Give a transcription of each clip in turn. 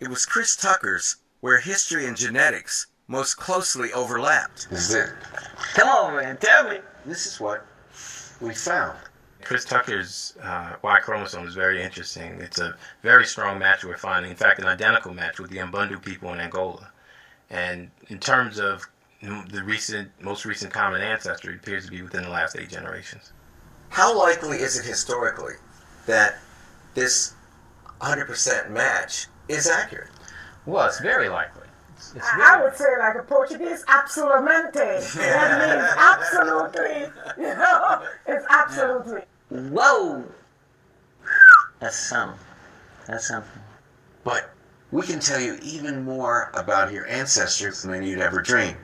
it was Chris Tucker's where history and genetics most closely overlapped. This is it. Come on, man, tell me. This is what we found. Chris Tucker's Y chromosome is very interesting. It's a very strong match we're finding. In fact, an identical match with the Mbundu people in Angola. And in terms of the most recent common ancestry, it appears to be within the last 8 generations. How likely is it historically that this 100% match is accurate? Well, it's very likely. I would say like a Portuguese, absolutamente. That means absolutely, it's absolutely. Whoa! That's something. That's something. But we can tell you even more about your ancestors than you'd ever dream.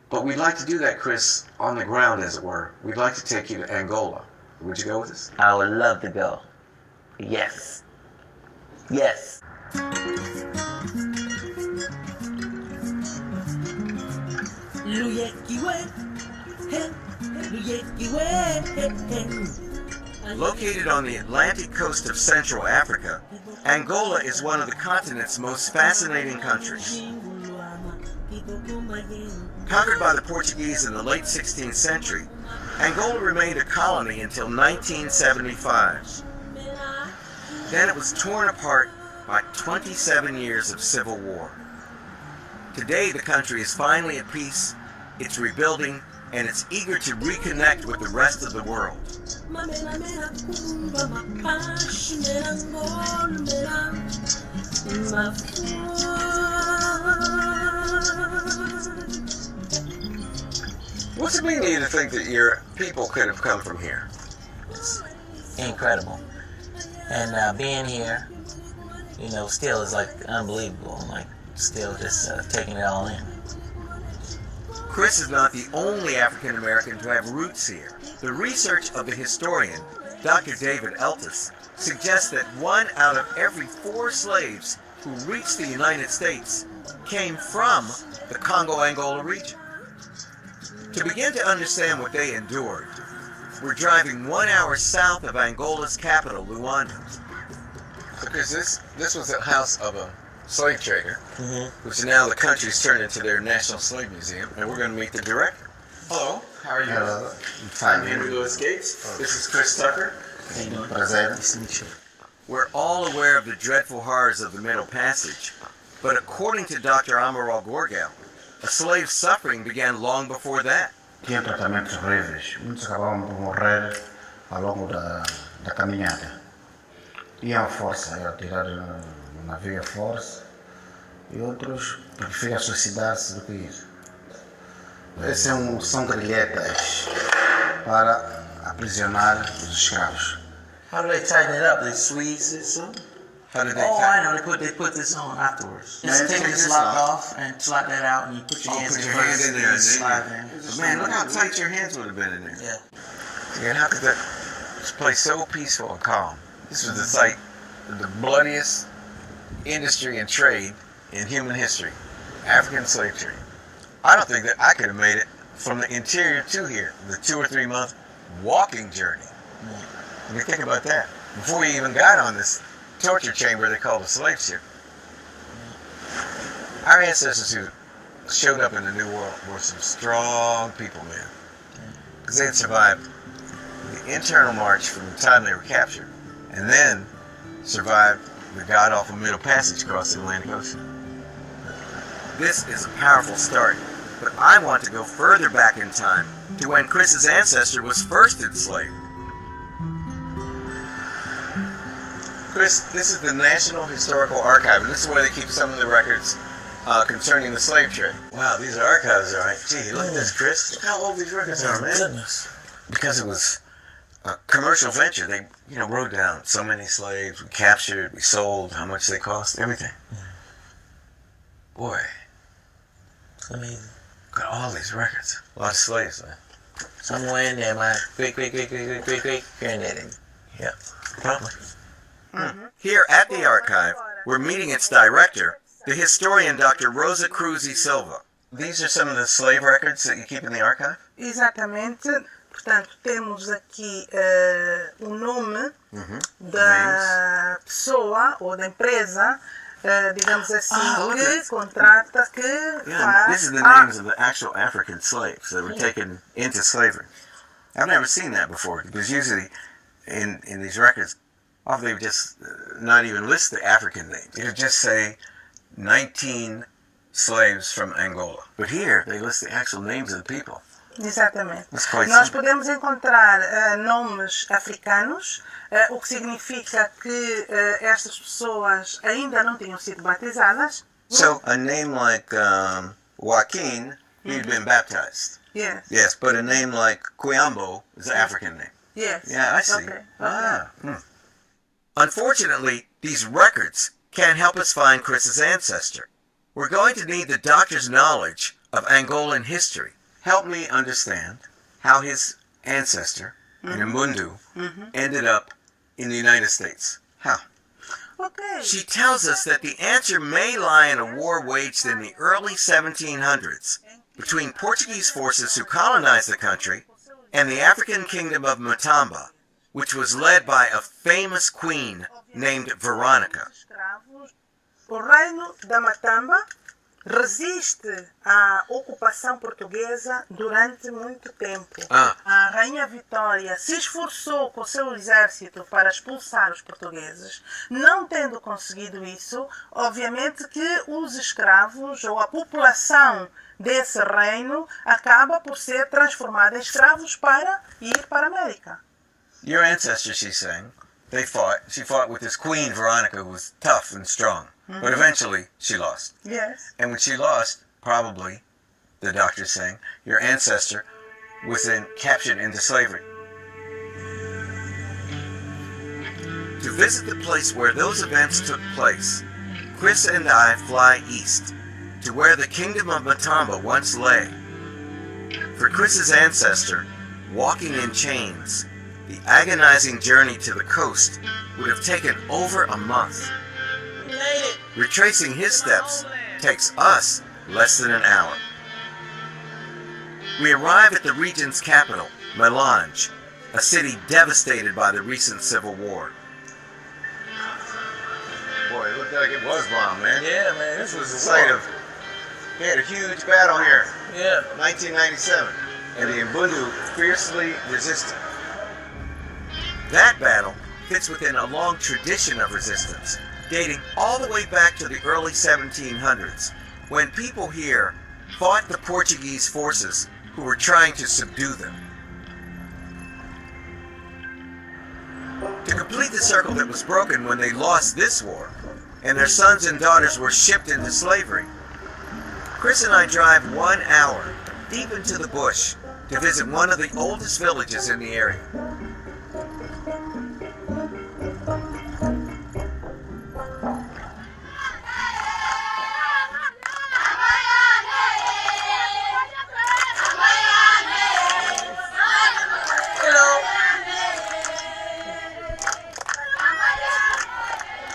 But we'd like to do that, Chris, on the ground, as it were. We'd like to take you to Angola. Would you go with us? I would love to go. Yes. Yes. Located on the Atlantic coast of Central Africa, Angola is one of the continent's most fascinating countries. Conquered by the Portuguese in the late 16th century, Angola remained a colony until 1975. Then it was torn apart by 27 years of civil war. Today the country is finally at peace, it's rebuilding, and it's eager to reconnect with the rest of the world. What's it mean to you to think that your people could have come from here? It's incredible. And being here, still is like unbelievable. I'm like still just taking it all in. Chris is not the only African American to have roots here. The research of the historian, Dr. David Eltis, suggests that 1 out of every 4 slaves who reached the United States came from the Congo-Angola region. To begin to understand what they endured, we're driving 1 hour south of Angola's capital, Luanda. Because this was the house of a slave trader, which now the country's turned into their National Slave Museum, and we're going to meet the director. Hello, how are you? Hello. I'm Henry Louis Gates. This is Chris Tucker. Nice to meet you. We're all aware of the dreadful horrors of the Middle Passage, but according to Dr. Amaral Gorgel, a slave's suffering began long before that. Tinha tratamentos horríveis. Muitos acabavam por morrer ao longo da caminhada. Iam à força, iam tirar o navio à força, e outros preferiam suicidar-se do que ir. São grilhetas para aprisionar os escravos. How do they tighten it up? They squeeze it so? How did they I know. They put this on afterwards. Just take this lock off and slide that out, and you put your hands in there and slide in. But man, look how tight your hands would have been in there. Yeah. And how could this place so peaceful and calm? This was the site of the bloodiest industry and trade in human history, African slave trade. I don't think that I could have made it from the interior to here, the 2 or 3 month walking journey. I mean, think about that. Before we even got on this torture chamber they called the slave ship. Our ancestors who showed up in the New World were some strong people, man. Because they had survived the internal march from the time they were captured, and then survived the god-awful Middle Passage across the Atlantic Ocean. This is a powerful start, but I want to go further back in time to when Chris's ancestor was first enslaved. Chris, this is the National Historical Archive, and this is where they keep some of the records concerning the slave trade. Wow, these are archives, all right. Gee, look at this, Chris. Look how old these records are, man. Goodness. Because it was a commercial venture. They, wrote down so many slaves we captured, we sold, how much they cost, everything. Boy. It's amazing. Got all these records. A lot of slaves, man. Somewhere in there, my great granddaddy. Yeah, probably. Here at the archive, we're meeting its director, the historian Dr. Rosa Cruz e Silva. These are some of the slave records that you keep in the archive? Exatamente. Portanto, temos aqui o nome da pessoa ou da empresa digamos assim, look que at- contrata, que Yeah, this is the names of the actual African slaves that were taken into slavery. I've never seen that before, because usually in these records, often they would just not even list the African names. It would just say 19 slaves from Angola. But here, they list the actual names of the people. Exatamente. That's quite Nós simple. podemos encontrar nomes africanos, o que significa que estas pessoas ainda não tinham sido batizadas. So, a name like Joaquin, he'd been baptized. Yes. Yes, but a name like Kuyambo is an African name. Yes. Yeah, I see. Okay. Unfortunately, these records can't help us find Chris's ancestor. We're going to need the doctor's knowledge of Angolan history. Help me understand how his ancestor, Mbundu, ended up in the United States. How? Okay. She tells us that the answer may lie in a war waged in the early 1700s between Portuguese forces who colonized the country and the African kingdom of Matamba, which was led by a famous queen named Veronica. O reino da Matamba resiste à ocupação portuguesa durante muito tempo. A rainha Vitória se esforçou com o seu exército para expulsar os portugueses. Não tendo conseguido isso, obviamente que os escravos ou a população desse reino acaba por ser transformada em escravos para ir para a América. Your ancestors, she's saying, she fought with this queen Veronica who was tough and strong. But eventually, she lost. Yes. And when she lost, probably, the doctor's saying, your ancestor was then captured into slavery. To visit the place where those events took place, Chris and I fly east to where the kingdom of Matamba once lay. For Chris's ancestor, walking in chains, the agonizing journey to the coast would have taken over a month. Retracing his steps takes us less than an hour. We arrive at the region's capital, Melange, a city devastated by the recent civil war. Boy, it looked like it was bombed, man. Yeah, man, this was The site of, they had a huge battle here, Yeah. 1997, and the Mbundu fiercely resisted. That battle fits within a long tradition of resistance, dating all the way back to the early 1700s, when people here fought the Portuguese forces who were trying to subdue them. To complete the circle that was broken when they lost this war, and their sons and daughters were shipped into slavery, Chris and I drive 1 hour deep into the bush to visit one of the oldest villages in the area.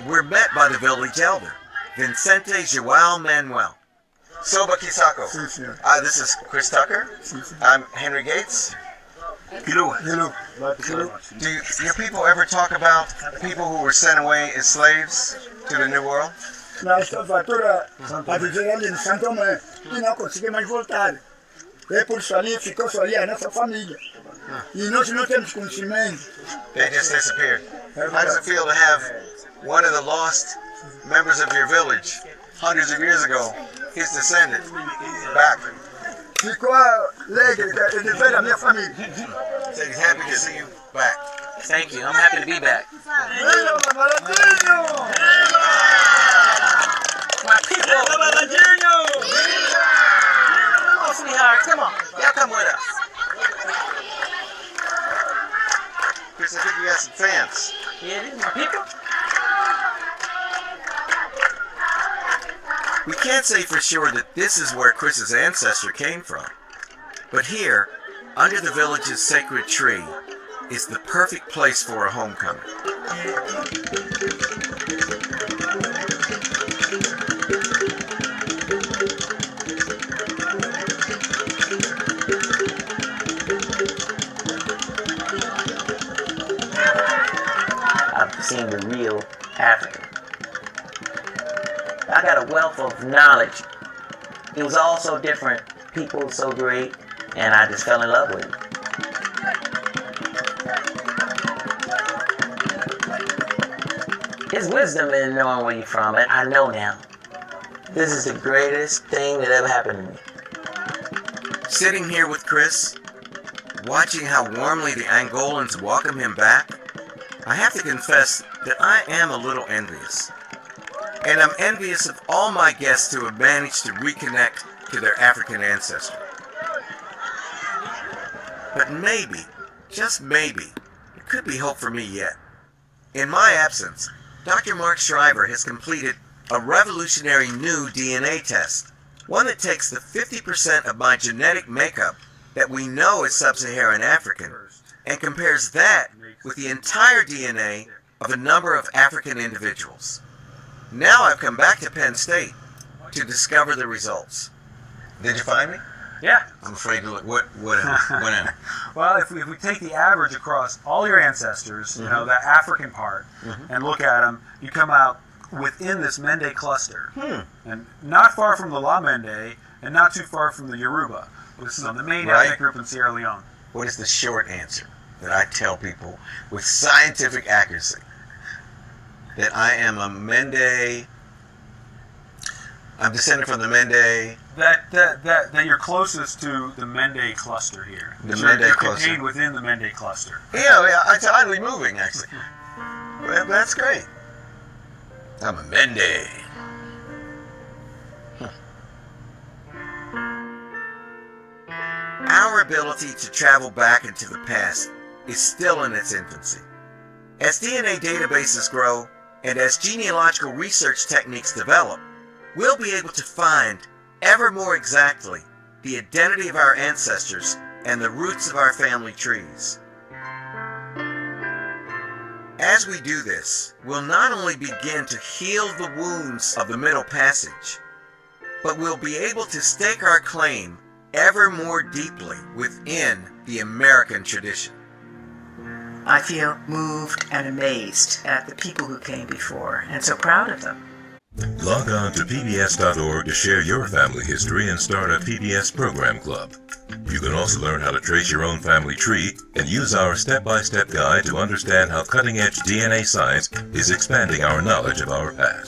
We're met by the village elder, Vicente João Manuel. Soba Kisako. This is Chris Tucker. I'm Henry Gates. Hello. Do your people ever talk about people who were sent away as slaves to the New World? Na escavatura, a viver ali em Santo Tomé, e não consegui mais voltar. É por isso ali, ficou só ali a nossa família. E nós não temos conhecimento. They just disappeared. How does it feel to have one of the lost members of your village, hundreds of years ago, his descendant, back? Ficou alegre de ver a minha família. So he's happy to see you back. Thank you. I'm happy to be back. Viva Malandrinho! My people. Come on, sweetheart. Come on. Y'all come with us. Chris, I think you got some fans. Yeah, these are my people. We can't say for sure that this is where Chris's ancestor came from, but here, under the village's sacred tree, is the perfect place for a homecoming. I've seen the real African. I got a wealth of knowledge. It was all so different, people so great, and I just fell in love with it. It's wisdom in knowing where you're from, and I know now. This is the greatest thing that ever happened to me. Sitting here with Chris, watching how warmly the Angolans welcome him back, I have to confess that I am a little envious. And I'm envious of all my guests who have managed to reconnect to their African ancestry. But maybe, just maybe, there could be hope for me yet. In my absence, Dr. Mark Shriver has completed a revolutionary new DNA test, one that takes the 50% of my genetic makeup that we know is sub-Saharan African and compares that with the entire DNA of a number of African individuals. Now I've come back to Penn State to discover the results. Did you find me? Yeah. I'm afraid to look. What am I? Well, if we take the average across all your ancestors, you know, that African part, and look at them, you come out within this Mende cluster. And not far from the La Mende, and not too far from the Yoruba. This is the main ethnic group in Sierra Leone. What is the short answer that I tell people with scientific accuracy? That I am a Mende, I'm descended from the Mende. That you're closest to the Mende cluster here. The Mende cluster. Contained within the Mende cluster. Yeah, it's oddly moving, actually. Well, that's great. I'm a Mende. Our ability to travel back into the past is still in its infancy. As DNA databases grow, and as genealogical research techniques develop, we'll be able to find ever more exactly the identity of our ancestors and the roots of our family trees. As we do this, we'll not only begin to heal the wounds of the Middle Passage, but we'll be able to stake our claim ever more deeply within the American tradition. I feel moved and amazed at the people who came before, and so proud of them. Log on to pbs.org to share your family history and start a PBS program club. You can also learn how to trace your own family tree and use our step-by-step guide to understand how cutting-edge DNA science is expanding our knowledge of our past.